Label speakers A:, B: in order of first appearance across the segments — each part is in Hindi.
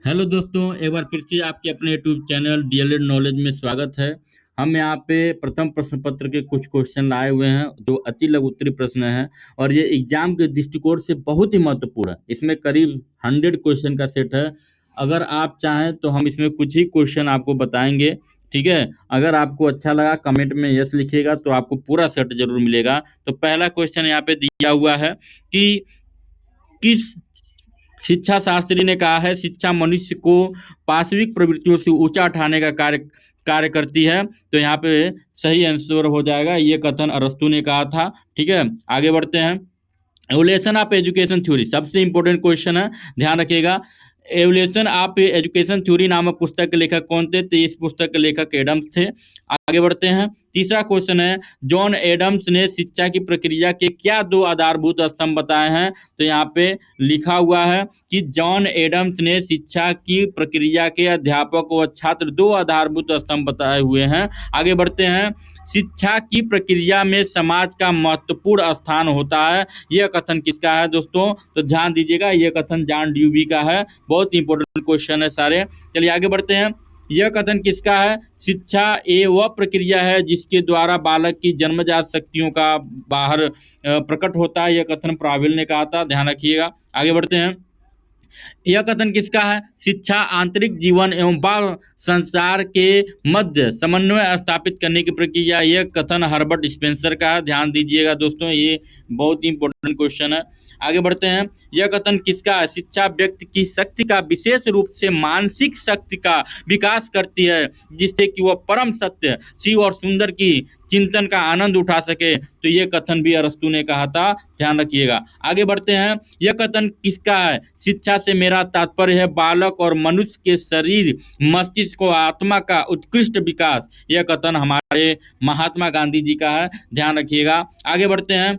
A: हेलो दोस्तों, एक बार फिर से आपके अपने यूट्यूब चैनल डीएलएड नॉलेज में स्वागत है। हम यहाँ पे प्रथम प्रश्न पत्र के कुछ क्वेश्चन लाए हुए हैं जो अति लघु उत्तरीय प्रश्न हैं और ये एग्जाम के दृष्टिकोण से बहुत ही महत्वपूर्ण है। इसमें करीब 100 क्वेश्चन का सेट है। अगर आप चाहें तो हम इसमें कुछ ही क्वेश्चन आपको बताएंगे। ठीक है। अगर आपको अच्छा लगा कमेंट में यस लिखिएगा तो आपको पूरा सेट जरूर मिलेगा। तो पहला क्वेश्चन यहाँ पे दिया हुआ है कि किस शिक्षा शास्त्री ने कहा है शिक्षा मनुष्य को पाशविक प्रवृत्तियों से ऊंचा उठाने का कार्य कार्य करती है। तो यहाँ पे सही आंसर हो जाएगा, ये कथन अरस्तु ने कहा था। ठीक है, आगे बढ़ते हैं। एवोल्यूशन ऑफ एजुकेशन थ्योरी सबसे इंपॉर्टेंट क्वेश्चन है, ध्यान रखिएगा। एवोल्यूशन ऑफ एजुकेशन थ्योरी नामक पुस्तक के लेखक कौन थे? तो इस पुस्तक के लेखक एडम्स थे। आगे बढ़ते हैं। तीसरा क्वेश्चन है, जॉन एडम्स ने शिक्षा की प्रक्रिया के क्या दो आधारभूत स्तंभ बताए हैं? तो यहाँ पे लिखा हुआ है कि जॉन एडम्स ने शिक्षा की प्रक्रिया के अध्यापक व छात्र दो आधारभूत स्तंभ बताए हुए हैं। आगे बढ़ते हैं। शिक्षा की प्रक्रिया में समाज का महत्वपूर्ण स्थान होता है, यह कथन किसका है दोस्तों? तो ध्यान दीजिएगा, यह कथन जॉन ड्यूवी का है। बहुत इंपॉर्टेंट क्वेश्चन है सारे। चलिए आगे बढ़ते हैं। यह कथन किसका है? शिक्षा ये वह प्रक्रिया है जिसके द्वारा बालक की जन्मजात शक्तियों का बाहर प्रकट होता है, यह कथन प्राविल ने कहा था, ध्यान रखिएगा। आगे बढ़ते हैं। यह कथन किसका है? शिक्षा आंतरिक जीवन एवं बाह्य संसार के मध्य समन्वय स्थापित करने की प्रक्रिया, यह कथन हर्बर्ट स्पेंसर का है। ध्यान दीजिएगा दोस्तों, ये बहुत ही इंपॉर्टेंट क्वेश्चन है। आगे बढ़ते हैं। यह कथन किसका है? शिक्षा व्यक्ति की शक्ति का विशेष रूप से मानसिक शक्ति का विकास करती है जिससे कि वह परम सत्य शिव और सुंदर की चिंतन का आनंद उठा सके। तो ये कथन भी अरस्तु ने कहा था, ध्यान रखिएगा। आगे बढ़ते हैं। यह कथन किसका है? शिक्षा से मेरा तात्पर्य है बालक और मनुष्य के शरीर मस्तिष्क और आत्मा का उत्कृष्ट विकास, यह कथन हमारे महात्मा गांधी जी का है, ध्यान रखिएगा। आगे बढ़ते हैं।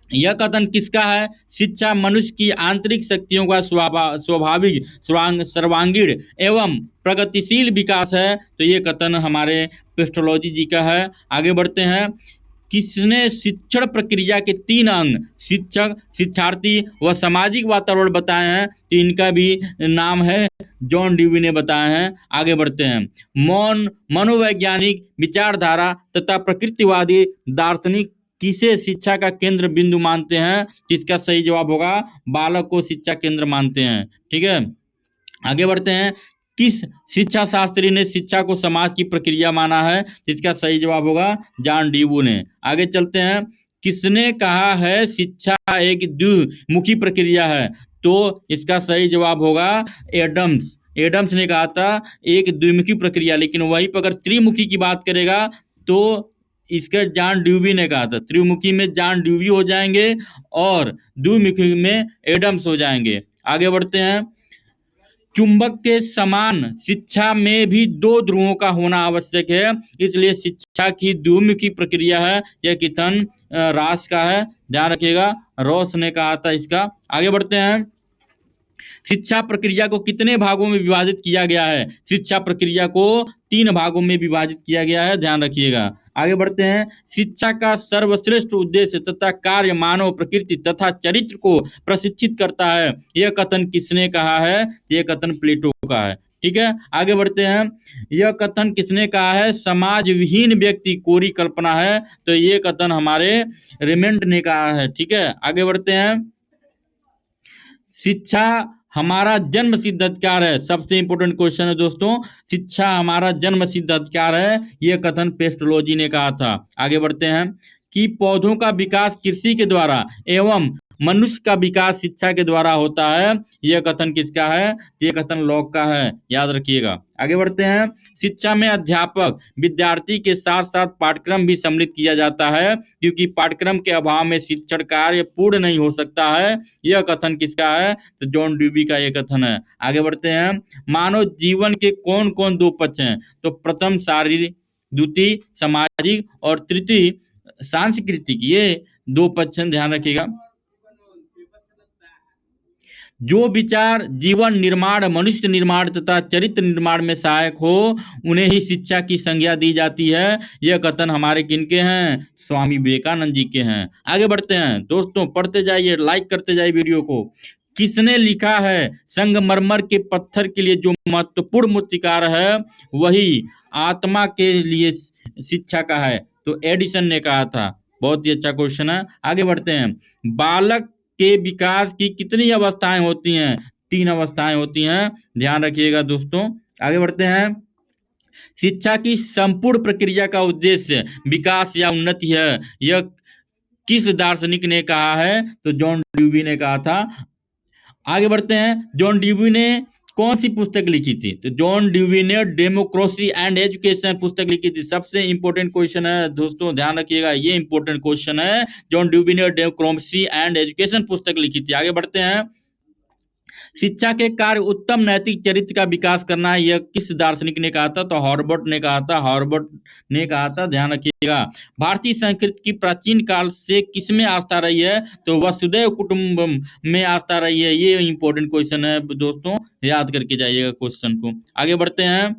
A: यह कथन किसका है? शिक्षा मनुष्य की आंतरिक शक्तियों का स्वाभाविक सर्वांगीण एवं प्रगतिशील विकास है। तो ये कथन हमारे पेस्टोलॉजी जी का है। आगे बढ़ते हैं। किसने शिक्षण प्रक्रिया के 3 अंग शिक्षक, शिक्षार्थी व सामाजिक वातावरण बताए हैं? तो इनका भी नाम है जॉन ड्यूवी ने बताए हैं। आगे बढ़ते हैं। मनोवैज्ञानिक विचारधारा तथा प्रकृतिवादी दार्शनिक किसे शिक्षा का केंद्र बिंदु मानते हैं? इसका सही जवाब होगा बालक को शिक्षा केंद्र मानते हैं। ठीक है, आगे बढ़ते हैं। किस शिक्षा शास्त्री ने शिक्षा को समाज की प्रक्रिया माना है? इसका सही जवाब होगा जॉन ड्यूवी ने। आगे चलते हैं। किसने कहा है शिक्षा एक द्विमुखी प्रक्रिया है? तो इसका सही जवाब होगा एडम्स। एडम्स ने कहा था एक द्विमुखी प्रक्रिया, लेकिन वहीं पर अगर त्रिमुखी की बात करेगा तो इसका जॉन ड्यूवी ने कहा था। त्रिमुखी में जॉन ड्यूवी हो जाएंगे और द्विमुखी में एडम्स हो जाएंगे। आगे बढ़ते हैं। चुंबक के समान शिक्षा में भी 2 ध्रुवों का होना आवश्यक है, इसलिए शिक्षा की द्विमुखी प्रक्रिया है, यह कथन रास का है, ध्यान रखिएगा। रॉस ने कहा था इसका। आगे बढ़ते हैं। शिक्षा प्रक्रिया को कितने भागों में विभाजित किया गया है? शिक्षा प्रक्रिया को 3 भागों में विभाजित किया गया है, ध्यान रखिएगा। आगे बढ़ते हैं। शिक्षा का सर्वश्रेष्ठ उद्देश्य तथा कार्य मानव प्रकृति तथा चरित्र को प्रशिक्षित करता है, यह कथन किसने कहा है? यह कथन प्लेटो का है। ठीक है, आगे बढ़ते हैं। यह कथन किसने कहा है? समाज विहीन व्यक्ति कोरी कल्पना है, तो ये कथन हमारे रेमंड ने कहा है। ठीक है, आगे बढ़ते हैं। शिक्षा हमारा जन्म सिद्ध अधिकार है, सबसे इंपॉर्टेंट क्वेश्चन है दोस्तों। शिक्षा हमारा जन्म सिद्ध अधिकार है, यह कथन पेस्टोलॉजी ने कहा था। आगे बढ़ते हैं। कि पौधों का विकास कृषि के द्वारा एवं मनुष्य का विकास शिक्षा के द्वारा होता है, यह कथन किसका है? यह कथन लॉक का है, याद रखिएगा। आगे बढ़ते हैं। शिक्षा में अध्यापक विद्यार्थी के साथ साथ पाठ्यक्रम भी सम्मिलित किया जाता है क्योंकि पाठ्यक्रम के अभाव में शिक्षण कार्य पूर्ण नहीं हो सकता है, यह कथन किसका है? तो जॉन ड्यूवी का यह कथन है। आगे बढ़ते हैं। मानव जीवन के कौन कौन 2 पक्ष हैं? तो प्रथम शारीरिक, द्वितीय सामाजिक और तृतीय सांस्कृतिक, ये 2 पक्ष हैं, ध्यान रखिएगा। जो विचार जीवन निर्माण, मनुष्य निर्माण तथा चरित्र निर्माण में सहायक हो उन्हें ही शिक्षा की संज्ञा दी जाती है, यह कथन हमारे किनके हैं? स्वामी विवेकानंद जी के हैं। आगे बढ़ते हैं दोस्तों, पढ़ते जाइए, लाइक करते जाइए वीडियो को। किसने लिखा है? संगमरमर के पत्थर के लिए जो महत्वपूर्ण मूर्तिकार है वही आत्मा के लिए शिक्षा का है। तो एडिसन ने कहा था। बहुत ही अच्छा क्वेश्चन है। आगे बढ़ते हैं। बालक के विकास की कितनी अवस्थाएं होती हैं? 3 अवस्थाएं होती हैं, ध्यान रखिएगा दोस्तों। आगे बढ़ते हैं। शिक्षा की संपूर्ण प्रक्रिया का उद्देश्य विकास या उन्नति है, यह किस दार्शनिक ने कहा है? तो जॉन ड्यूवी ने कहा था। आगे बढ़ते हैं। जॉन ड्यूवी ने कौन सी पुस्तक लिखी थी? तो जॉन ड्यूवी ने डेमोक्रेसी एंड एजुकेशन पुस्तक लिखी थी। सबसे इंपॉर्टेंट क्वेश्चन है दोस्तों, ध्यान रखिएगा, ये इंपॉर्टेंट क्वेश्चन है। जॉन ड्यूवी ने डेमोक्रेसी एंड एजुकेशन पुस्तक लिखी थी। आगे बढ़ते हैं। शिक्षा के कार्य उत्तम नैतिक चरित्र का विकास करना है, यह किस दार्शनिक ने कहा था? तो हॉर्बर्ट ने कहा था। हॉर्बर्ट ने कहा था, ध्यान रखिएगा। भारतीय संस्कृति की प्राचीन काल से किसमें आस्था रही है? तो वसुदैव कुटुंबम में आस्था रही है। ये इंपॉर्टेंट क्वेश्चन है दोस्तों, याद करके जाइएगा क्वेश्चन को। आगे बढ़ते हैं।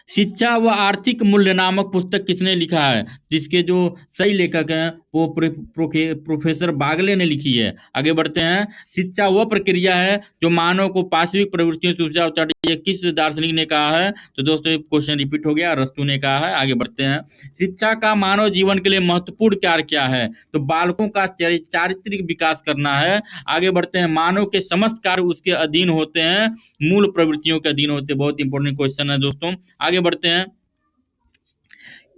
A: शिक्षा व आर्थिक मूल्य नामक पुस्तक किसने लिखा है? जिसके जो सही लेखक हैं वो प्रोफेसर बागले ने लिखी है। आगे बढ़ते हैं। शिक्षा वह प्रक्रिया है जो मानव को पाश्विक प्रवृत्तियों से ऊर्जा उतारती है, किस दार्शनिक ने कहा है? तो दोस्तों क्वेश्चन रिपीट हो गया, अरस्तू ने कहा है। आगे बढ़ते हैं। शिक्षा का मानव जीवन के लिए महत्वपूर्ण कार्य क्या है? तो बालकों का चारित्रिक विकास करना है। आगे बढ़ते हैं। मानव के समस्त कार्य उसके अधीन होते हैं, मूल प्रवृत्तियों के अधीन होते हैं। बहुत इंपॉर्टेंट क्वेश्चन है दोस्तों। आगे बढ़ते हैं।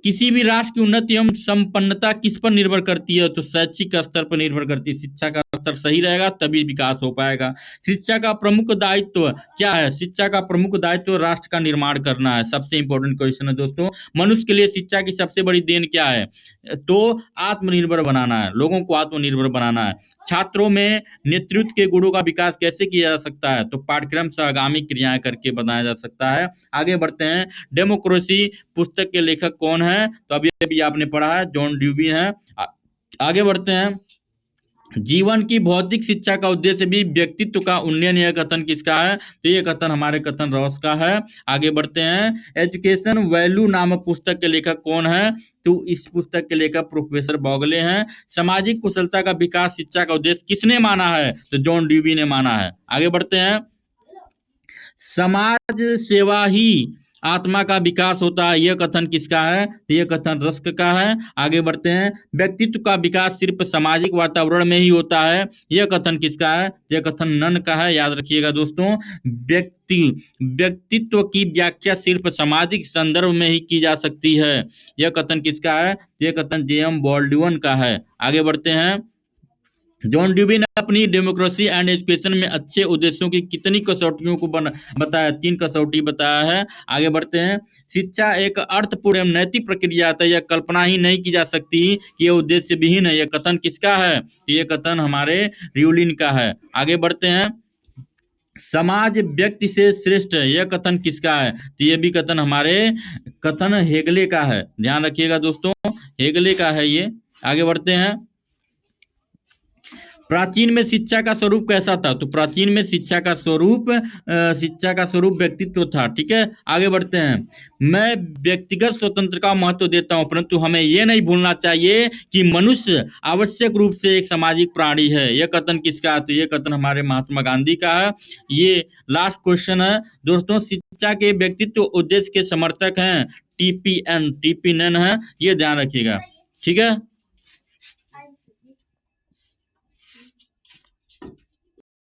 A: किसी भी राष्ट्र की उन्नति एवं संपन्नता किस पर निर्भर करती है? तो शैक्षिक स्तर पर निर्भर करती है। शिक्षा का स्तर सही रहेगा तभी विकास हो पाएगा। शिक्षा का प्रमुख दायित्व क्या है? शिक्षा का प्रमुख दायित्व राष्ट्र का निर्माण करना है। सबसे इंपॉर्टेंट क्वेश्चन है दोस्तों। मनुष्य के लिए शिक्षा की सबसे बड़ी देन क्या है? तो आत्मनिर्भर बनाना है, लोगों को आत्मनिर्भर बनाना है। छात्रों में नेतृत्व के गुणों का विकास कैसे किया जा सकता है? तो पाठ्यक्रम से आगामी क्रियाएं करके बनाया जा सकता है। आगे बढ़ते हैं। डेमोक्रेसी पुस्तक के लेखक कौन है? तो अभी अभी आपने पढ़ा है, जॉन ड्यूवी है। आगे बढ़ते हैं। जीवन की भौतिक शिक्षा का उद्देश्य भी व्यक्तित्व का उन्नयन, यह कथन किसका है? तो ये कथन हमारे कथन रॉस का है। आगे बढ़ते हैं। एजुकेशन वैल्यू नामक पुस्तक के लेखक कौन है? तो इस पुस्तक के लेखक प्रोफेसर बॉगले हैं। सामाजिक कुशलता का विकास शिक्षा का उद्देश्य किसने माना है? तो जॉन ड्यूवी ने माना है। आगे बढ़ते हैं। समाज सेवा ही आत्मा का विकास होता है, यह कथन किसका है? तो यह कथन रस्क का है। आगे बढ़ते हैं। व्यक्तित्व का विकास सिर्फ सामाजिक वातावरण में ही होता है, यह कथन किसका है? यह कथन नन का है। याद रखिएगा दोस्तों, व्यक्तित्व की व्याख्या सिर्फ सामाजिक संदर्भ में ही की जा सकती है, यह कथन किसका है? यह कथन जेएम बॉल्डविन का है। आगे बढ़ते हैं। जॉन ड्यूवी ने अपनी डेमोक्रेसी एंड एजुकेशन में अच्छे उद्देश्यों की कितनी कसौटियों को बताया? 3 कसौटी बताया है। आगे बढ़ते हैं। शिक्षा एक अर्थपूर्ण एवं नैतिक प्रक्रिया है, यह कल्पना ही नहीं की जा सकती कि यह उद्देश्य विहीन है, यह कथन किसका है? यह कथन हमारे रिवलिन का है। आगे बढ़ते हैं। समाज व्यक्ति से श्रेष्ठ है, यह कथन किसका है? तो यह भी कथन हमारे कथन हेगले का है। ध्यान रखिएगा दोस्तों, हेगले का है ये। आगे बढ़ते हैं। प्राचीन में शिक्षा का स्वरूप कैसा था? तो प्राचीन में शिक्षा का स्वरूप व्यक्तित्व था। ठीक है, आगे बढ़ते हैं। मैं व्यक्तिगत स्वतंत्रता का महत्व देता हूं, परंतु हमें यह नहीं भूलना चाहिए कि मनुष्य आवश्यक रूप से एक सामाजिक प्राणी है, यह कथन किसका है? तो यह कथन हमारे महात्मा गांधी का है। ये लास्ट क्वेश्चन है दोस्तों। शिक्षा के व्यक्तित्व उद्देश्य के समर्थक हैं टीपी नन है, ये ध्यान रखिएगा। ठीक है।